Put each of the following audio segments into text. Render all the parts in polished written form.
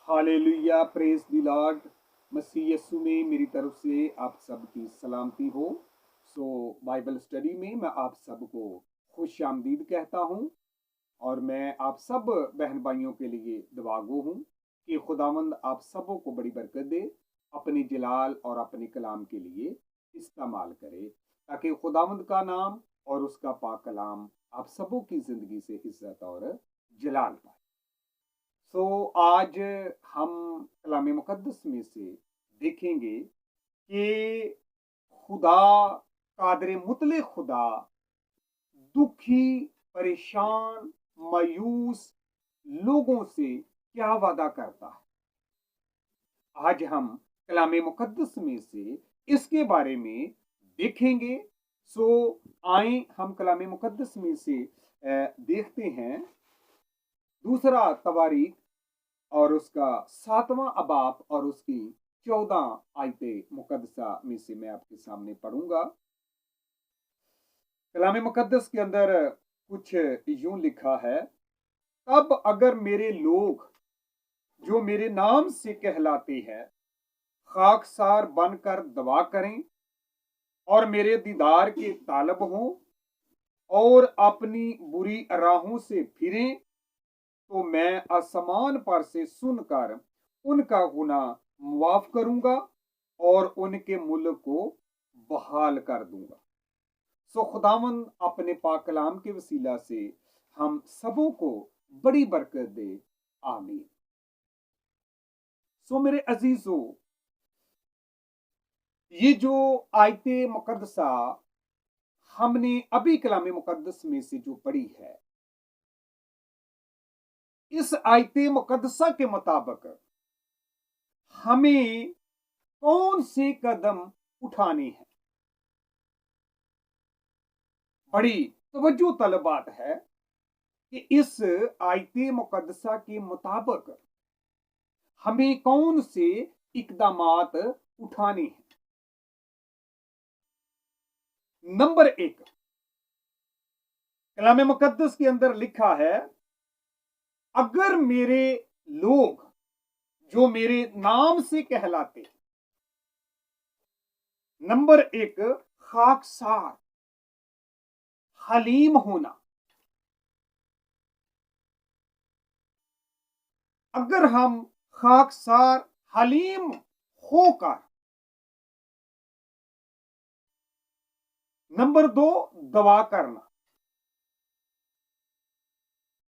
Hallelujah, praise the Lord. मसीह यीशु में मेरी तरफ से आप सबकी सलामती हो। बाइबल स्टडी में मैं आप सबको खुश आमदीद कहता हूँ और मैं आप सब बहन भाइयों के लिए दुआगो हूँ कि खुदावंद आप सबों को बड़ी बरकत दे, अपने जलाल और अपने कलाम के लिए इस्तेमाल करे, ताकि खुदावंद का नाम और उसका पाक कलाम आप सबों की जिंदगी से इज्जत और जलाल पाए। आज हम कलाम मुकद्दस में से देखेंगे कि खुदा कादर मुतले खुदा दुखी, परेशान, मायूस लोगों से क्या वादा करता है। आज हम कलाम मुकद्दस में से इसके बारे में देखेंगे। सो आए हम कलाम मुकद्दस में से देखते हैं दूसरा तवारीख और उसका 7वां अबाब और उसकी 14 आयते मुकद्दसा में से मैं आपके सामने पढ़ूंगा। कलाम मुकद्दस के अंदर कुछ यूं लिखा है, तब अगर मेरे लोग जो मेरे नाम से कहलाते हैं खाकसार बनकर दवा करें और मेरे दीदार के तालब हों और अपनी बुरी राहों से फिरें, तो मैं आसमान पर से सुनकर उनका गुनाह मुआफ करूंगा और उनके मुल्क को बहाल कर दूंगा। खुदावंद अपने पाक कलाम के वसीला से हम सबों को बड़ी बरकत दे। आमीन। मेरे अजीजों, ये जो आयते मुकद्दसा हमने अभी कलाम मुकद्दस में से जो पढ़ी है, इस आयते मुकद्दसा के मुताबिक हमें कौन से कदम उठाने हैं। बड़ी तवज्जो तलब बात है कि इस आयते मुकद्दसा के मुताबिक हमें कौन से इकदामात उठाने हैं। नंबर 1, कलाम मुकद्दस के अंदर लिखा है, अगर मेरे लोग जो मेरे नाम से कहलाते हैं। नंबर 1, खाकसार, हलीम होना। अगर हम खाकसार हलीम होकर। नंबर 2, दवा करना।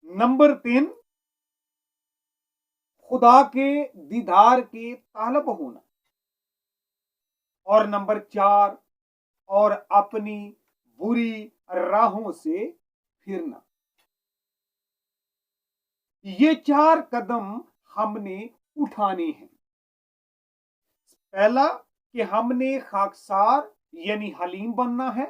नंबर 3, खुदा के दीदार के तालब होना। और नंबर 4, और अपनी बुरी राहों से फिरना। ये 4 कदम हमने उठाने हैं। पहला कि हमने खाकसार यानी हलीम बनना है।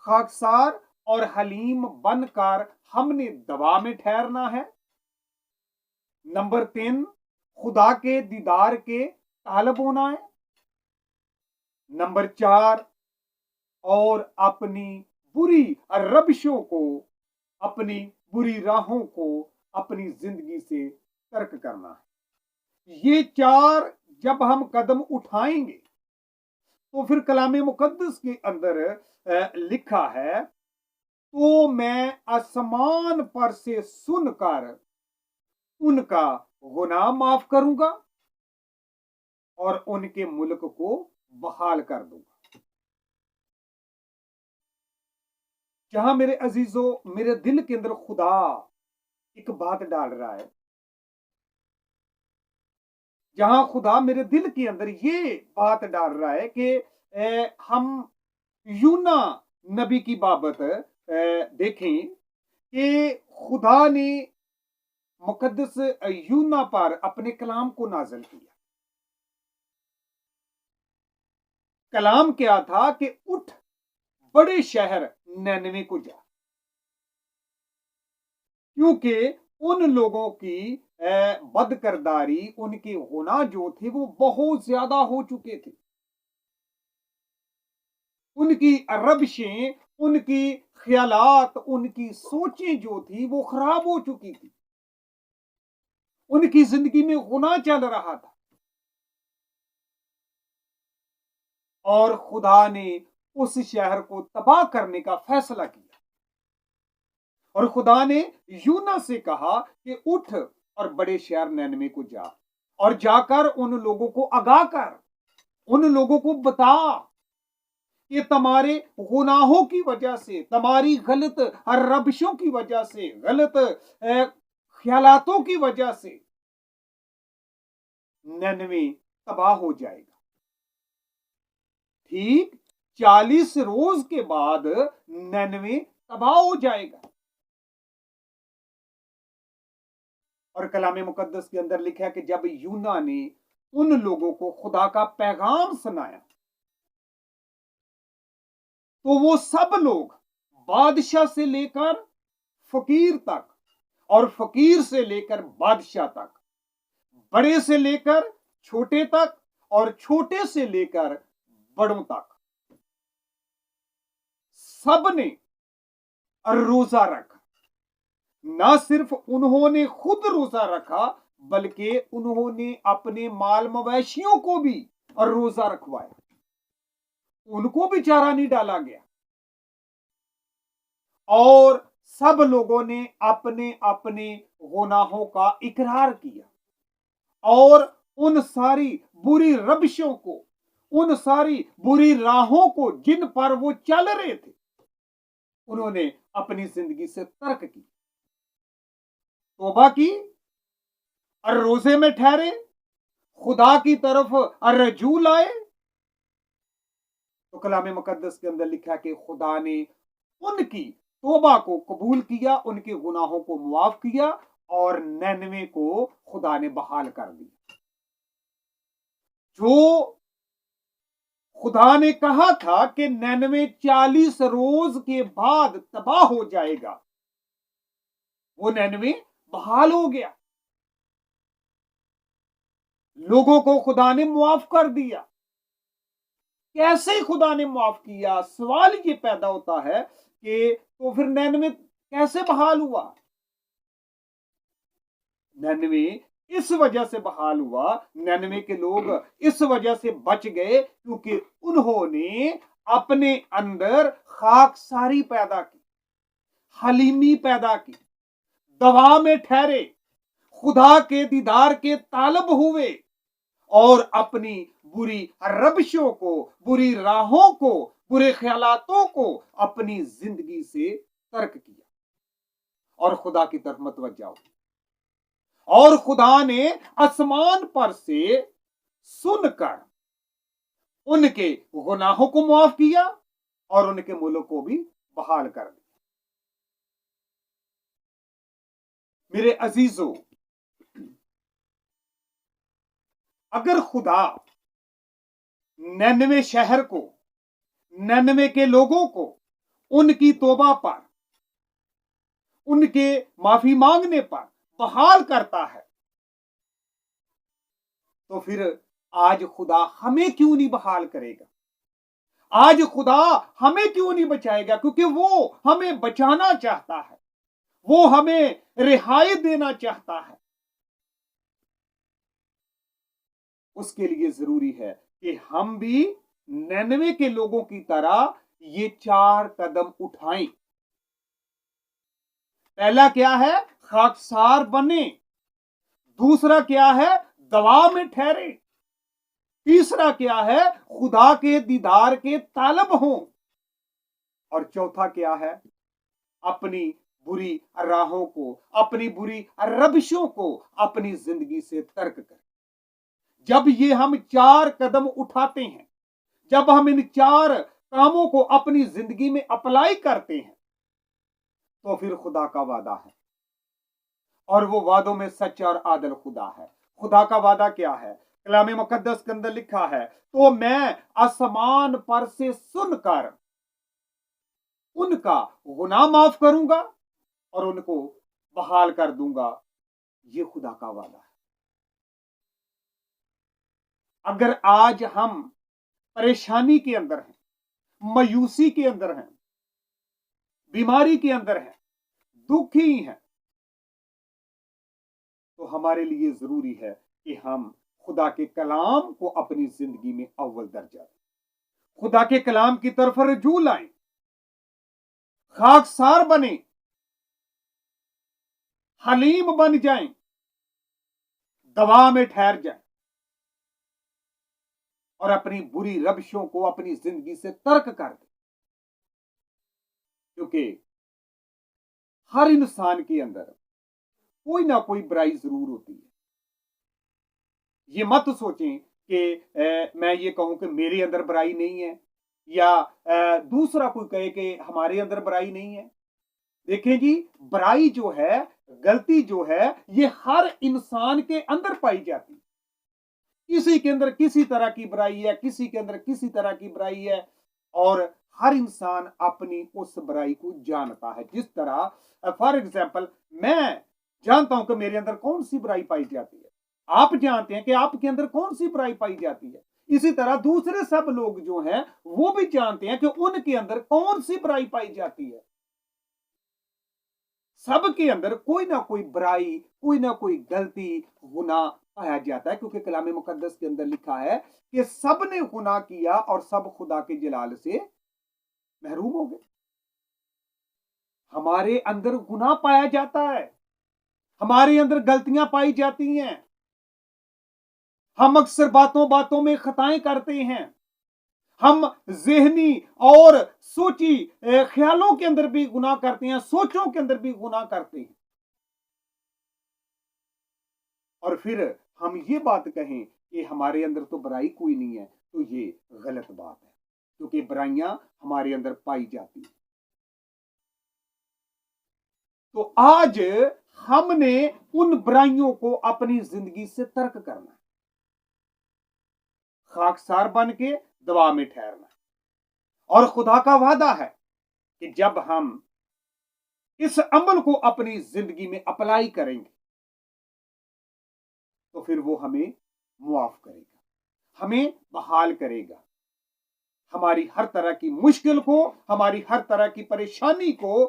खाकसार और हलीम बनकर हमने दवा में ठहरना है। नंबर 3, खुदा के दीदार के तालब होना है। नंबर 4, और अपनी बुरी रविशों को, अपनी बुरी राहों को अपनी जिंदगी से तर्क करना है। ये 4 जब हम कदम उठाएंगे तो फिर कलाम मुकद्दस के अंदर लिखा है, तो मैं आसमान पर से सुनकर उनका गुनाह माफ करूंगा और उनके मुल्क को बहाल कर दूंगा। जहां मेरे अजीजों, मेरे दिल के अंदर खुदा एक बात डाल रहा है, जहां खुदा मेरे दिल के अंदर ये बात डाल रहा है कि हम यूना नबी की बाबत देखें कि खुदा ने मुकद्दस यूना पर अपने कलाम को नाज़िल किया। कलाम क्या था कि उठ, बड़े शहर नैनवे को जा, क्योंकि उन लोगों की बदकरदारी, उनके गुनाह जो थे वो बहुत ज्यादा हो चुके थे। उनकी रविशें, उनकी ख्यालात, उनकी सोचें जो थी वो खराब हो चुकी थी। उनकी जिंदगी में गुनाह चल रहा था और खुदा ने उस शहर को तबाह करने का फैसला किया। और खुदा ने यूना से कहा कि उठ और बड़े शहर नैनवे को जा और जाकर उन लोगों को आगाह कर, उन लोगों को बता कि तुम्हारे गुनाहों की वजह से, तुम्हारी गलत रविशों की वजह से, गलत ख्यालातों की वजह से नैनवे तबाह हो जाएगा। ठीक 40 रोज के बाद नैनवे तबाह हो जाएगा। और कलामे मुकद्दस के अंदर लिखा है कि जब यूना ने उन लोगों को खुदा का पैगाम सुनाया तो वो सब लोग बादशाह से लेकर फकीर तक और फकीर से लेकर बादशाह तक, बड़े से लेकर छोटे तक और छोटे से लेकर बड़ों तक, सब ने रोजा रखा। ना सिर्फ उन्होंने खुद रोजा रखा बल्कि उन्होंने अपने माल मवेशियों को भी रोजा रखवाया, उनको भी चारा नहीं डाला गया। और सब लोगों ने अपने अपने गुनाहों का इकरार किया और उन सारी बुरी रविशों को, उन सारी बुरी राहों को जिन पर वो चल रहे थे, उन्होंने अपनी जिंदगी से तर्क की, तौबा की और रोजे में ठहरे, खुदा की तरफ रजू लाए। तो कलामे मुकद्दस के अंदर लिखा कि खुदा ने उनकी तौबा को कबूल किया, उनके गुनाहों को मुआफ किया और नैनवे को खुदा ने बहाल कर दिया। जो खुदा ने कहा था कि नैनवे 40 रोज के बाद तबाह हो जाएगा, वो नैनवे बहाल हो गया। लोगों को खुदा ने मुआफ कर दिया। कैसे खुदा ने मुआफ किया? सवाल ये पैदा होता है कि तो फिर नैनवे कैसे बहाल हुआ? नैनवे इस वजह से बहाल हुआ, नैनवे के लोग इस वजह से बच गए क्योंकि उन्होंने अपने अंदर खाकसारी पैदा की, हलीमी पैदा की, दवा में ठहरे, खुदा के दीदार के तालब हुए और अपनी बुरी रविशों को, बुरी राहों को, बुरे ख्यालातों को अपनी जिंदगी से तर्क किया और खुदा की तरफ मतवज्जा हुए। और खुदा ने आसमान पर से सुनकर उनके गुनाहों को माफ किया और उनके मुल्क को भी बहाल कर दिया। मेरे अजीजों, अगर खुदा नैनवे शहर को, नैनवे के लोगों को उनकी तौबा पर, उनके माफी मांगने पर बहाल करता है, तो फिर आज खुदा हमें क्यों नहीं बहाल करेगा? आज खुदा हमें क्यों नहीं बचाएगा? क्योंकि वो हमें बचाना चाहता है, वो हमें रिहाई देना चाहता है। उसके लिए जरूरी है कि हम भी नैनवे के लोगों की तरह ये 4 कदम उठाएं। पहला क्या है? खाकसार बने। दूसरा क्या है? दवा में ठहरे। तीसरा क्या है? खुदा के दीदार के तालब हों। और चौथा क्या है? अपनी बुरी राहों को, अपनी बुरी रविशों को अपनी जिंदगी से तर्क करें। जब ये हम 4 कदम उठाते हैं, जब हम इन 4 कामों को अपनी जिंदगी में अप्लाई करते हैं, तो फिर खुदा का वादा है और वो वादों में सच्चा और आदल खुदा है। खुदा का वादा क्या है? कलामे मुकद्दस के अंदर लिखा है, तो मैं आसमान पर से सुनकर उनका गुनाह माफ करूंगा और उनको बहाल कर दूंगा। ये खुदा का वादा है। अगर आज हम परेशानी के अंदर हैं, मायूसी के अंदर हैं, बीमारी के अंदर हैं, दुखी हैं, तो हमारे लिए जरूरी है कि हम खुदा के कलाम को अपनी जिंदगी में अव्वल दर्जा दें, खुदा के कलाम की तरफ रजू लाएं, खाकसार बने, हलीम बन जाएं, दवा में ठहर जाएं और अपनी बुरी रविशों को अपनी जिंदगी से तर्क कर दें। क्योंकि हर इंसान के अंदर कोई ना कोई बुराई जरूर होती है। ये मत सोचें कि मैं ये कहूं कि मेरे अंदर बुराई नहीं है या दूसरा कोई कहे कि हमारे अंदर बुराई नहीं है। देखें जी, बुराई जो है, गलती जो है, ये हर इंसान के अंदर पाई जाती है। किसी के अंदर किसी तरह की बुराई है, किसी के अंदर किसी तरह की बुराई है, और हर इंसान अपनी उस बुराई को जानता है। जिस तरह फॉर एग्जाम्पल मैं जानता हूं कि मेरे अंदर कौन सी बुराई पाई जाती है, आप जानते हैं कि आपके अंदर कौन सी बुराई पाई जाती है। इसी तरह दूसरे सब लोग जो हैं वो भी जानते हैं कि उनके अंदर कौन सी बुराई पाई जाती है। सबके अंदर कोई ना कोई बुराई, कोई ना कोई गलती, गुनाह पाया जाता है, क्योंकि कलाम मुकद्दस के अंदर लिखा है कि सब ने गुनाह किया और सब खुदा के जलाल से महरूम हो गए। हमारे अंदर गुनाह पाया जाता है, हमारे अंदर गलतियां पाई जाती हैं, हम अक्सर बातों बातों में खताएं करते हैं, हम ज़हनी और सोची ख्यालों के अंदर भी गुनाह करते हैं, सोचों के अंदर भी गुनाह करते हैं। और फिर हम ये बात कहें कि हमारे अंदर तो बुराई कोई नहीं है, तो ये गलत बात है, क्योंकि बुराइयां हमारे अंदर पाई जाती हैं। तो आज हमने उन बुराइयों को अपनी जिंदगी से तर्क करना है, खाकसार बन के दवा में ठहरना है। और खुदा का वादा है कि जब हम इस अमल को अपनी जिंदगी में अप्लाई करेंगे तो फिर वो हमें मुआफ करेगा, हमें बहाल करेगा, हमारी हर तरह की मुश्किल को, हमारी हर तरह की परेशानी को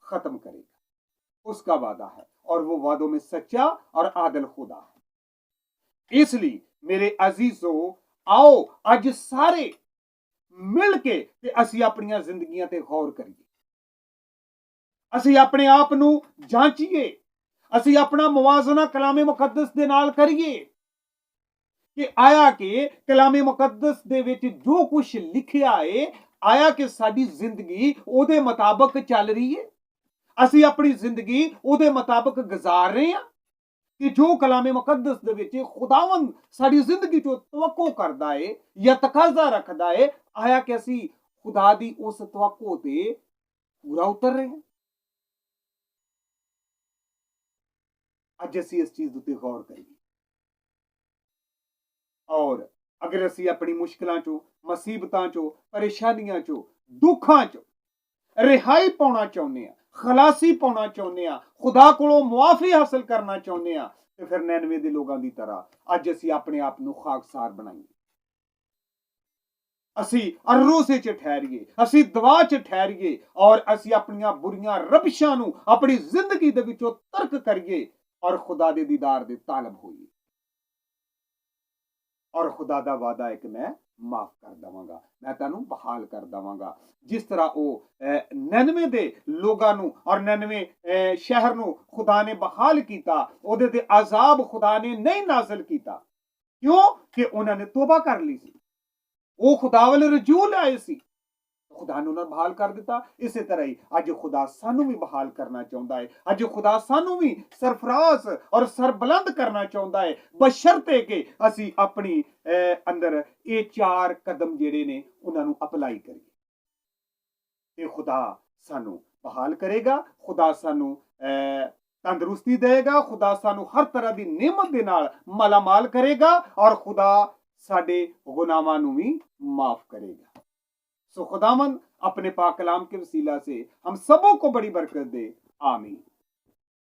खत्म करेगा। उसका वादा है और वो वादों में सच्चा और आदल खुदा है। इसलिए मेरे अजीजों, आओ आज सारे मिल के ते असी अपनी जिंदगियां ते गौर करिए, असी अपने आप नू जांचिए, असी अपना मुवाजना कलामे मुकद्दस दे नाल करिए कि आया कि कलामे मुकद्दस दे विच जो कुछ लिखिया है, आया कि साडी जिंदगी ओदे मुताबिक चल रही है, असी अपनी जिंदगी ओदे मुताबिक गुजार रहे हैं कि जो कलामे मुकद्दस दे विच खुदावंद साडी जिंदगी चो तवक्को करदा है या तकाजा रखदा है, आया कि असी खुदा दी उस तवक्को ते पूरा उतर रहे हैं। अज असी इस चीज उत्ते गौर करिए और अगर असी अपनी मुश्किलों चो, मुसीबतों चो, परेशानियों चो, दुखों चो रिहाई पाना चाहते हैं, खलासी पाना चाहते हैं, खुदा कोलों मुआफी हासिल करना चाहते हैं, तो फिर 99 दे लोगों की तरह अज असी अपने आप को खाकसार बनाइए, असी अरोसे च ठहरिए, असी दवा च ठहरिए और असी अपनी बुरियां रविशां नूं अपनी जिंदगी दे विचों तर्क करिए और खुदा दे दीदार दे तालब होइए। और खुदा दा वादा है कि मैं माफ कर दवांगा, मैं तेनू बहाल कर दवांगा। जिस तरह वो 99 दे लोगां नू और 99 शहर नू खुदा ने बहाल किया, ओदे ते अजाब खुदा ने नहीं नाजिल किया। क्यों? कि उन्होंने तोबा कर ली सी, वो खुदा वाल रजू लाए सी, खुदा ने उन्हें बहाल कर दिता। इसी तरह ही अज खुदा सानू भी बहाल करना चाहता है, अज खुदा सानू भी सरफराज और सरबुलंद करना चाहता है, बशर्ते कि असी अपनी अंदर ये 4 कदम जेड़े ने उन्होंने अप्लाई करिए, ते खुदा सानू बहाल करेगा, खुदा सानू तंदुरुस्ती देगा, खुदा सानू हर तरह की नेमत दे नाल मालामाल करेगा और खुदा साडे गुनाहां नू भी माफ करेगा। सो खुदावन अपने पाक कलाम के वसीला से हम सबों को बड़ी बरकत दे। आमीन।